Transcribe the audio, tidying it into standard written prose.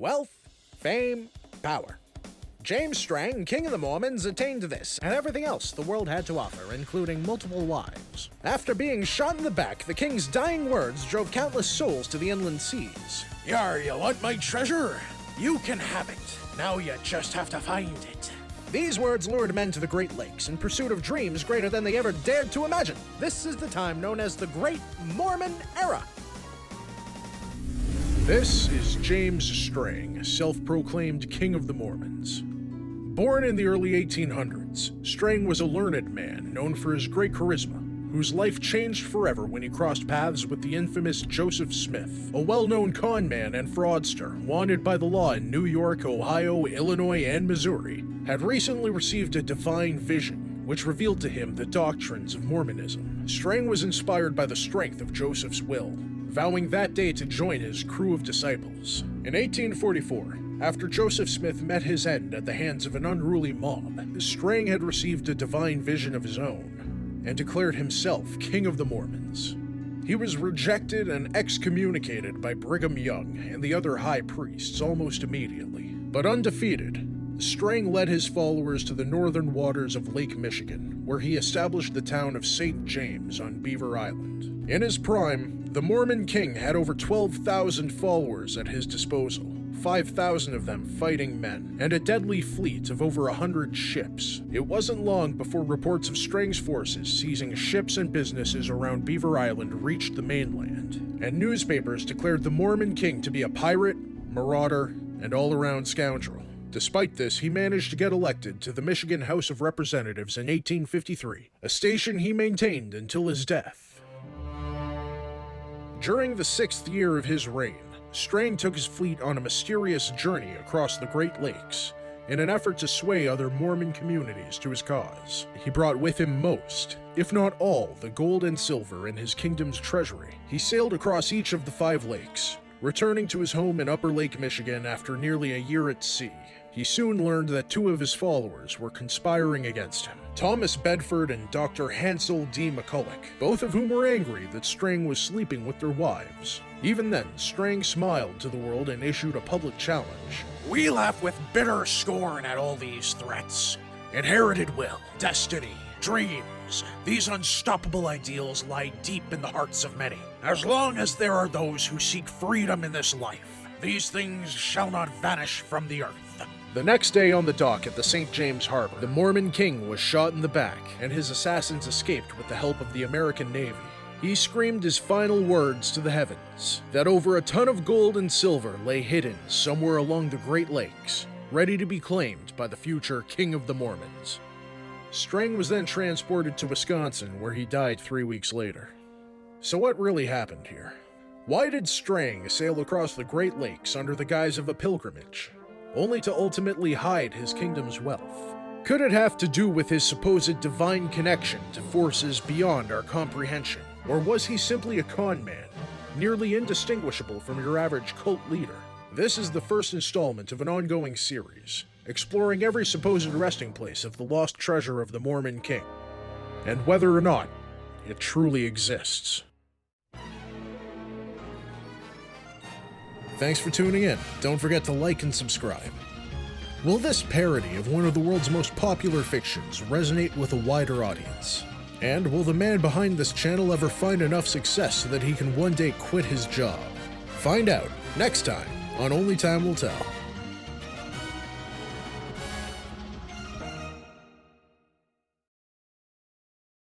wealth, fame, power. James Strang, king of the Mormons, attained this, and everything else the world had to offer, including multiple wives. After being shot in the back, the king's dying words drove countless souls to the inland seas. Yar, you want my treasure? You can have it. Now you just have to find it. These words lured men to the Great Lakes in pursuit of dreams greater than they ever dared to imagine. This is the time known as the Great Mormon Era. This is James Strang, self-proclaimed King of the Mormons. Born in the early 1800s, Strang was a learned man known for his great charisma, whose life changed forever when he crossed paths with the infamous Joseph Smith, a well-known con man and fraudster wanted by the law in New York, Ohio, Illinois, and Missouri, had recently received a divine vision, which revealed to him the doctrines of Mormonism. Strang was inspired by the strength of Joseph's will, vowing that day to join his crew of disciples. In 1844, after Joseph Smith met his end at the hands of an unruly mob, Strang had received a divine vision of his own, and declared himself King of the Mormons. He was rejected and excommunicated by Brigham Young and the other high priests almost immediately. But undefeated, Strang led his followers to the northern waters of Lake Michigan, where he established the town of St. James on Beaver Island. In his prime, the Mormon king had over 12,000 followers at his disposal, 5,000 of them fighting men, and a deadly fleet of over 100 ships. It wasn't long before reports of Strang's forces seizing ships and businesses around Beaver Island reached the mainland, and newspapers declared the Mormon king to be a pirate, marauder, and all-around scoundrel. Despite this, he managed to get elected to the Michigan House of Representatives in 1853, a station he maintained until his death. During the 6th year of his reign, Strang took his fleet on a mysterious journey across the Great Lakes in an effort to sway other Mormon communities to his cause. He brought with him most, if not all, the gold and silver in his kingdom's treasury. He sailed across each of the 5 lakes, returning to his home in Upper Lake, Michigan after nearly a year at sea. He soon learned that 2 of his followers were conspiring against him, Thomas Bedford and Dr. Hansel D. McCulloch, both of whom were angry that Strang was sleeping with their wives. Even then, Strang smiled to the world and issued a public challenge. We laugh with bitter scorn at all these threats. Inherited will, destiny, dreams. These unstoppable ideals lie deep in the hearts of many. As long as there are those who seek freedom in this life, these things shall not vanish from the earth. The next day on the dock at the St. James Harbor, the Mormon king was shot in the back, and his assassins escaped with the help of the American Navy. He screamed his final words to the heavens, that over a ton of gold and silver lay hidden somewhere along the Great Lakes, ready to be claimed by the future King of the Mormons. Strang was then transported to Wisconsin, where he died 3 weeks later. So what really happened here? Why did Strang sail across the Great Lakes under the guise of a pilgrimage, only to ultimately hide his kingdom's wealth? Could it have to do with his supposed divine connection to forces beyond our comprehension? Or was he simply a con man, nearly indistinguishable from your average cult leader? This is the first installment of an ongoing series, exploring every supposed resting place of the lost treasure of the Mormon king, and whether or not it truly exists. Thanks for tuning in. Don't forget to like and subscribe. Will this parody of one of the world's most popular fictions resonate with a wider audience? And will the man behind this channel ever find enough success so that he can one day quit his job? Find out next time on Only Time Will Tell.